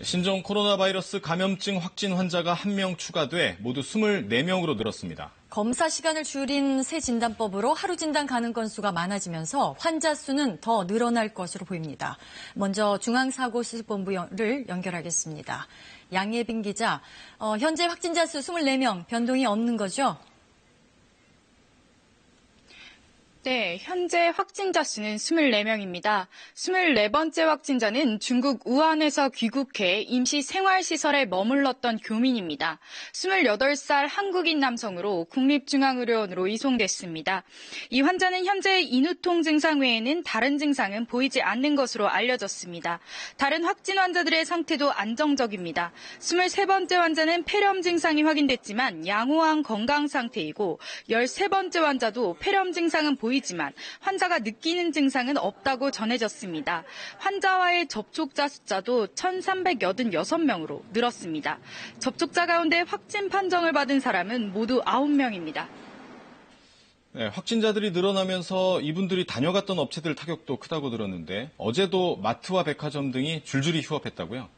신종 코로나 바이러스 감염증 확진 환자가 1명 추가돼 모두 24명으로 늘었습니다. 검사 시간을 줄인 새 진단법으로 하루 진단 가능 건수가 많아지면서 환자 수는 더 늘어날 것으로 보입니다. 먼저 중앙사고수습본부를 연결하겠습니다. 양예빈 기자, 현재 확진자 수 24명, 변동이 없는 거죠? 네, 현재 확진자 수는 24명입니다. 24번째 확진자는 중국 우한에서 귀국해 임시 생활시설에 머물렀던 교민입니다. 28살 한국인 남성으로 국립중앙의료원으로 이송됐습니다. 이 환자는 현재 인후통 증상 외에는 다른 증상은 보이지 않는 것으로 알려졌습니다. 다른 확진 환자들의 상태도 안정적입니다. 23번째 환자는 폐렴 증상이 확인됐지만 양호한 건강 상태이고 13번째 환자도 폐렴 증상은 보이지만 환자가 느끼는 증상은 없다고 전해졌습니다. 환자와의 접촉자 숫자도 1,386명으로 늘었습니다. 접촉자 가운데 확진 판정을 받은 사람은 모두 9명입니다. 네, 확진자들이 늘어나면서 이분들이 다녀갔던 업체들 타격도 크다고 들었는데 어제도 마트와 백화점 등이 줄줄이 휴업했다고요?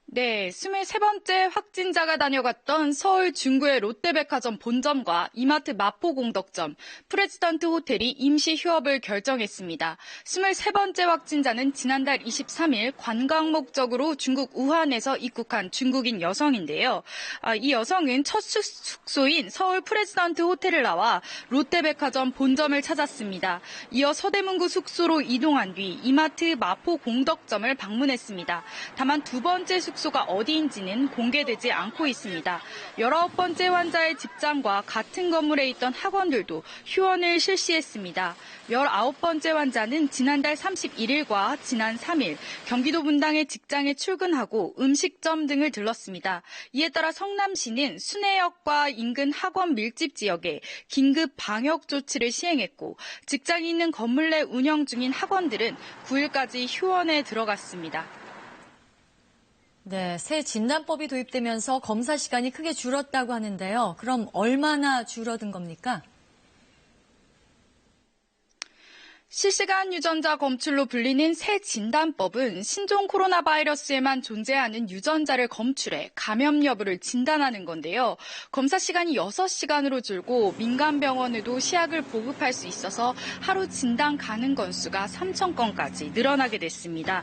네, 23번째 확진자가 다녀갔던 서울 중구의 롯데백화점 본점과 이마트 마포공덕점, 프레지던트 호텔이 임시 휴업을 결정했습니다. 23번째 확진자는 지난달 23일 관광 목적으로 중국 우한에서 입국한 중국인 여성인데요. 이 여성은 첫 숙소인 서울 프레지던트 호텔을 나와 롯데백화점 본점을 찾았습니다. 이어 서대문구 숙소로 이동한 뒤 이마트 마포공덕점을 방문했습니다. 다만 두 번째 숙소가 어디인지는 공개되지 않고 있습니다. 19번째 환자의 직장과 같은 건물에 있던 학원들도 휴원을 실시했습니다. 19번째 환자는 지난달 31일과 지난 3일 경기도 분당의 직장에 출근하고 음식점 등을 들렀습니다. 이에 따라 성남시는 순회역과 인근 학원 밀집 지역에 긴급 방역 조치를 시행했고 직장이 있는 건물 내 운영 중인 학원들은 9일까지 휴원에 들어갔습니다. 네, 새 진단법이 도입되면서 검사 시간이 크게 줄었다고 하는데요. 그럼 얼마나 줄어든 겁니까? 실시간 유전자 검출로 불리는 새 진단법은 신종 코로나 바이러스에만 존재하는 유전자를 검출해 감염 여부를 진단하는 건데요. 검사 시간이 6시간으로 줄고 민간 병원에도 시약을 보급할 수 있어서 하루 진단 가능 건수가 3,000건까지 늘어나게 됐습니다.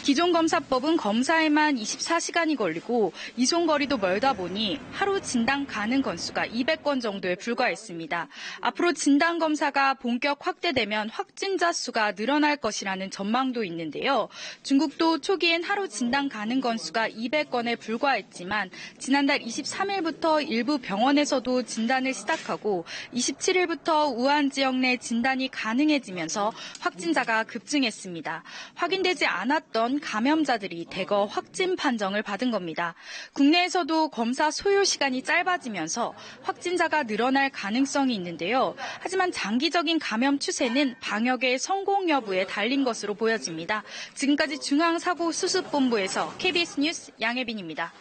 기존 검사법은 검사에만 24시간이 걸리고 이송 거리도 멀다 보니 하루 진단 가능 건수가 200건 정도에 불과했습니다. 앞으로 진단 검사가 본격 확대되면 확진자 수가 늘어날 것이라는 전망도 있는데요. 중국도 초기엔 하루 진단 가능 건수가 200건에 불과했지만 지난달 23일부터 일부 병원에서도 진단을 시작하고 27일부터 우한 지역 내 진단이 가능해지면서 확진자가 급증했습니다. 확인되지 않았던 감염자들이 대거 확진 판정을 받은 겁니다. 국내에서도 검사 소요 시간이 짧아지면서 확진자가 늘어날 가능성이 있는데요. 하지만 장기적인 감염 추세는 방역의 성공 여부에 달린 것으로 보여집니다. 지금까지 중앙사고수습본부에서 KBS 뉴스 양예빈입니다.